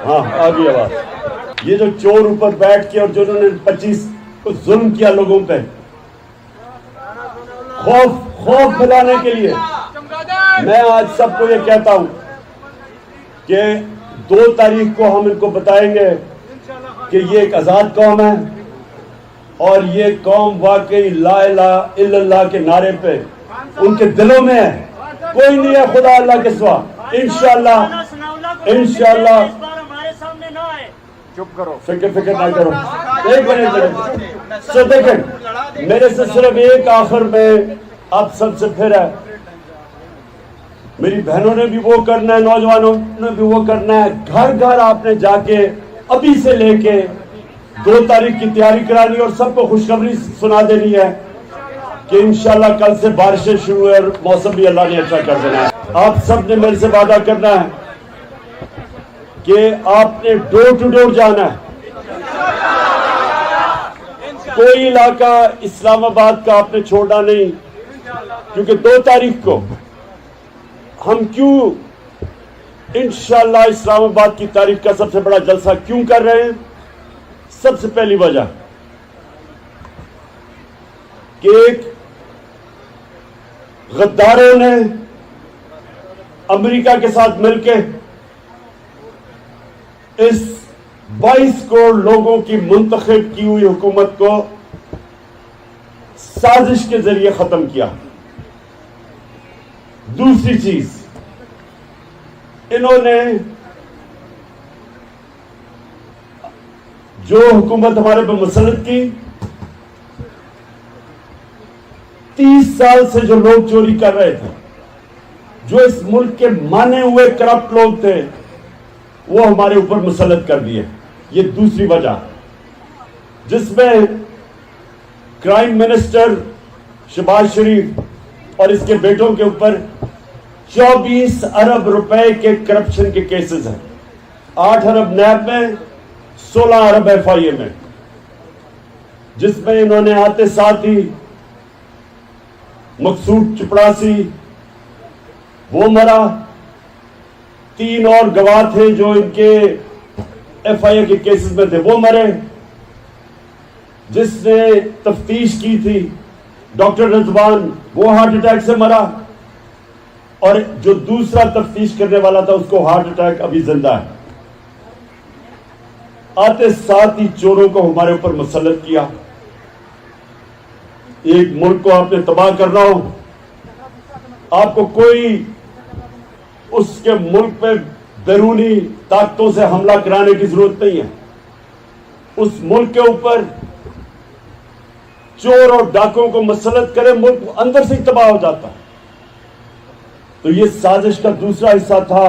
हाँ आ गई आवाज। ये जो चोर ऊपर बैठ के और जो उन्होंने 25 को जुल्म किया लोगों पे, खौफ फैलाने के लिए, मैं आज सबको ये कहता हूं कि 2 तारीख को हम इनको बताएंगे कि ये एक आजाद कौम है और ये कौम वाकई ला इलाहा इल्लल्लाह के नारे पे उनके दिलों में है। कोई नहीं है खुदा अल्लाह के सिवा। इंशाअल्लाह चुप करो, फिक्र ना करो। एक मिनट सो देखें, मेरे से सिर्फ एक आखिर में आप सबसे फिर है, मेरी बहनों ने भी वो करना है, नौजवानों ने भी वो करना है। घर घर आपने जाके अभी से लेके 2 तारीख की तैयारी करानी और सबको खुशखबरी सुना देनी है कि इंशाल्लाह कल से बारिशें शुरू है और मौसम भी अल्लाह ने अच्छा कर देना है। आप सब ने मेरे से वादा करना है कि आपने डोर टू डोर जाना है। कोई इलाका इस्लामाबाद का आपने छोड़ना नहीं, क्योंकि 2 तारीख को हम क्यों इंशाअल्लाह इस्लामाबाद की तारीख का सबसे बड़ा जलसा क्यों कर रहे हैं। सबसे पहली वजह कि एक गद्दारों ने अमेरिका के साथ मिलकर इस 22 करोड़ लोगों की मुंतखब की हुई हुकूमत को साजिश के जरिए खत्म किया। दूसरी चीज, इन्होंने जो हुकूमत हमारे पर मुसल्लत की, 30 साल से जो लोग चोरी कर रहे थे, जो इस मुल्क के माने हुए करप्ट लोग थे, वो हमारे ऊपर मुसल्लत कर दिए। ये दूसरी वजह, जिसमें क्राइम मिनिस्टर शहबाज शरीफ और इसके बेटों के ऊपर 24 अरब रुपए के करप्शन के केसेस हैं। 8 अरब नैब में, 16 अरब FIA में, जिसमें इन्होंने आते साथ ही मकसूद चपड़ासी वो मरा, 3 और गवाह थे जो इनके FIA के केसेस में थे, वो मरे। जिसने तफ्तीश की थी डॉक्टर रिजवान, वो हार्ट अटैक से मरा, और जो दूसरा तफ्तीश करने वाला था उसको हार्ट अटैक अभी जिंदा है। आते साथ ही चोरों को हमारे ऊपर मुसल्लत किया। एक मुल्क को आपने तबाह करना हो, आपको कोई उसके मुल्क पे बैरूनी ताकतों से हमला कराने की जरूरत नहीं है। उस मुल्क के ऊपर चोर और डाकुओं को मुसल्लत करे, मुल्क अंदर से ही तबाह हो जाता है। तो ये साजिश का दूसरा हिस्सा था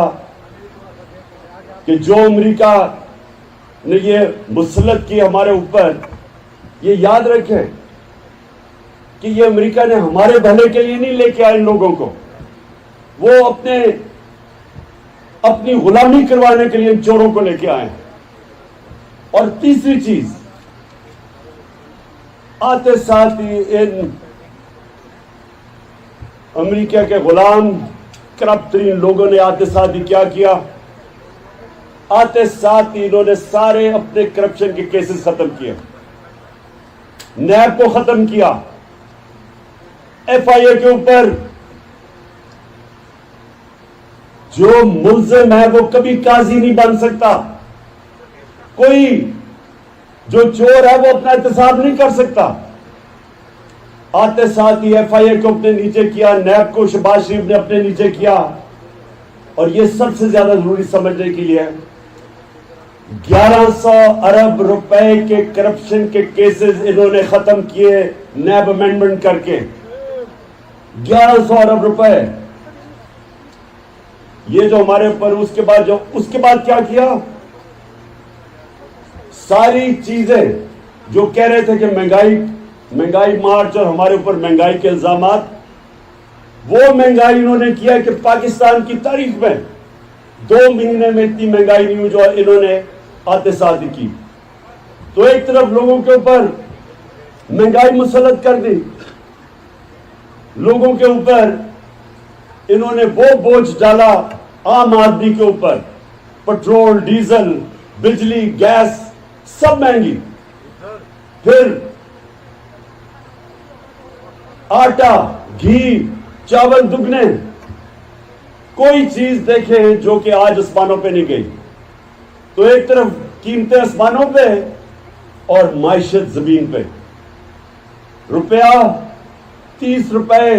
कि जो अमेरिका ने ये मुसल्लत की हमारे ऊपर, ये याद रखें कि ये अमेरिका ने हमारे भले के लिए नहीं लेके आए इन लोगों को, वो अपनी गुलामी करवाने के लिए इन चोरों को लेके आए। और तीसरी चीज, आते साथ ही इन अमेरिका के गुलाम करप्ट तरीन लोगों ने आते साथ ही क्या किया, आते साथ ही इन्होंने सारे अपने करप्शन के केसेस खत्म किए, नैब को खत्म किया, FIA के ऊपर जो मुल्जिम है वो कभी काजी नहीं बन सकता, कोई जो चोर है वो अपना एहतसाब नहीं कर सकता। आते साथ ही FIA को अपने नीचे किया, नैब को शहबाज शरीफ ने अपने नीचे किया, और ये सबसे ज्यादा जरूरी समझने के लिए 1100 अरब रुपए के करप्शन के केसेस इन्होंने खत्म किए नैब अमेंडमेंट करके। 1100 अरब रुपए, ये जो हमारे ऊपर, उसके बाद क्या किया, सारी चीजें जो कह रहे थे कि महंगाई मार्च और हमारे ऊपर महंगाई के इल्जामात, वो महंगाई इन्होंने किया कि पाकिस्तान की तारीख में 2 महीने में इतनी महंगाई नहीं हुई जो इन्होंने आते साथ ही की। तो एक तरफ लोगों के ऊपर महंगाई मुसल्लत कर दी, लोगों के ऊपर इन्होंने वो बोझ डाला आम आदमी के ऊपर पेट्रोल, डीजल, बिजली, गैस सब महंगी। फिर आटा, घी, चावल दुगने। कोई चीज देखें जो कि आज आसमानों पे नहीं गई। तो एक तरफ कीमतें आसमानों पे और माइशत जमीन पे। रुपया 30 रुपए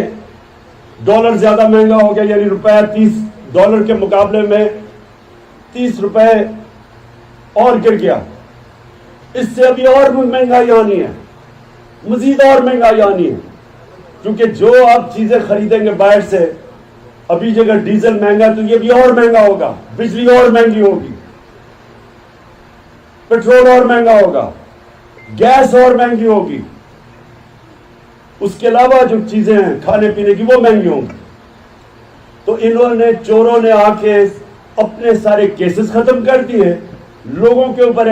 डॉलर ज्यादा महंगा हो गया, यानी रुपया 30 डॉलर के मुकाबले में 30 रुपए और गिर गया। इससे अभी और महंगाई आनी है, मजीद और महंगाई आनी है, क्योंकि जो आप चीजें खरीदेंगे बाहर से, अभी जगह डीजल महंगा तो ये भी और महंगा होगा, बिजली और महंगी होगी, पेट्रोल और महंगा होगा, गैस और महंगी होगी, उसके अलावा जो चीजें हैं खाने पीने की वो महंगी होंगी। तो इन्होंने, चोरों ने आके अपने सारे केसेस खत्म कर दिए, लोगों के ऊपर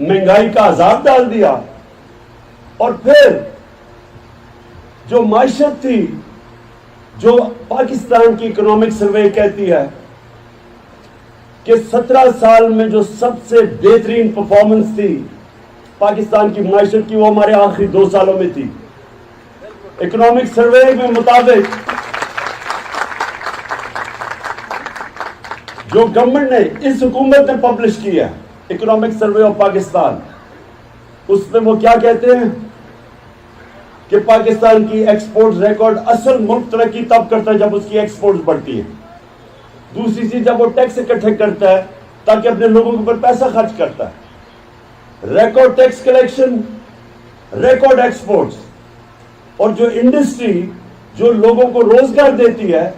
महंगाई का अजाब डाल दिया। और फिर जो माइशत थी, जो पाकिस्तान की इकोनॉमिक सर्वे कहती है कि 17 साल में जो सबसे बेहतरीन परफॉर्मेंस थी पाकिस्तान की माइशत की, वो हमारे आखिरी 2 सालों में थी। इकोनॉमिक सर्वे के मुताबिक जो गवर्नमेंट ने, इस हुकूमत ने पब्लिश किया है, इकोनॉमिक सर्वे ऑफ पाकिस्तान, उसमें वो क्या कहते हैं कि पाकिस्तान की एक्सपोर्ट रिकॉर्ड, असल मुल्क तरक्की तब करता है जब उसकी एक्सपोर्ट बढ़ती है। दूसरी चीज, जब वो टैक्स इकट्ठे करता है ताकि अपने लोगों के ऊपर पैसा खर्च करता है। Record tax collection, record exports, और जो इंडस्ट्री जो लोगों को रोजगार देती है,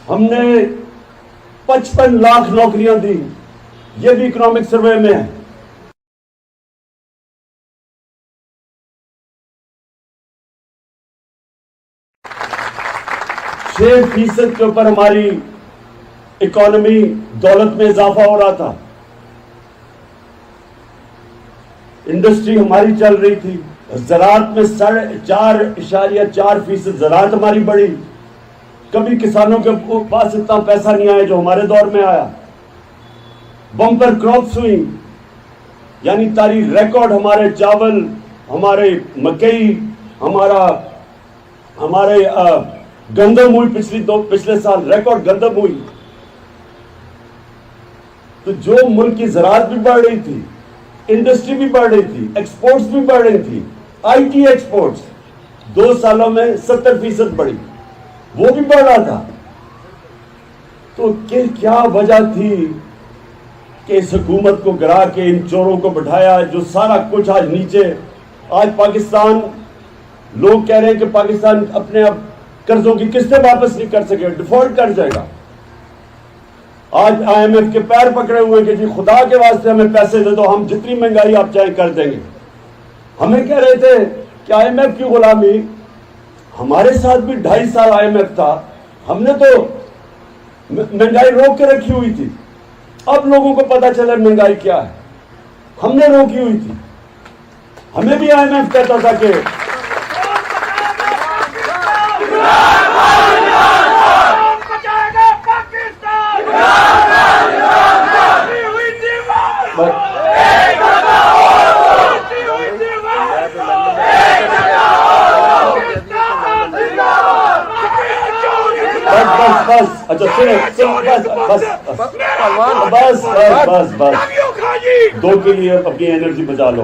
हमने 55 लाख नौकरियां दी, ये भी इकोनॉमिक सर्वे में है। 6% के ऊपर हमारी इकोनॉमी, दौलत में इजाफा हो रहा था। इंडस्ट्री हमारी चल रही थी। ज़राअत में 4.4% ज़राअत हमारी बढ़ी। कभी किसानों के पास इतना पैसा नहीं आया जो हमारे दौर में आया। बम्पर क्रॉप्स हुई, यानी तारीख रिकॉर्ड, हमारे चावल, हमारे मकई, हमारे गंदम हुई पिछले साल रिकॉर्ड गंदम हुई। तो जो मुल्क की ज़राअत भी बढ़ रही थी, इंडस्ट्री भी बढ़ रही थी, एक्सपोर्ट्स भी बढ़ रही थी, आईटी एक्सपोर्ट्स 2 सालों में 70% बढ़ी, वो भी बढ़ रहा था। तो क्या वजह थी कि इस हुकूमत को गिरा के इन चोरों को बिठाया, जो सारा कुछ आज नीचे। आज पाकिस्तान, लोग कह रहे हैं कि पाकिस्तान अपने अब कर्जों की किस्तें वापस नहीं कर सके, डिफॉल्ट कर जाएगा। आज आईएमएफ के पैर पकड़े हुए कि जी खुदा के वास्ते हमें पैसे दे दो, हम जितनी महंगाई आप चाहे कर देंगे। हमें कह रहे थे कि आईएमएफ की गुलामी, हमारे साथ भी 2.5 साल आईएमएफ था, हमने तो महंगाई रोक के रखी हुई थी। अब लोगों को पता चला महंगाई क्या है, हमने रोकी हुई थी। हमें भी आईएमएफ कहता था कि बस अच्छा सुनो बस 2 के लिए अपनी एनर्जी बचा लो।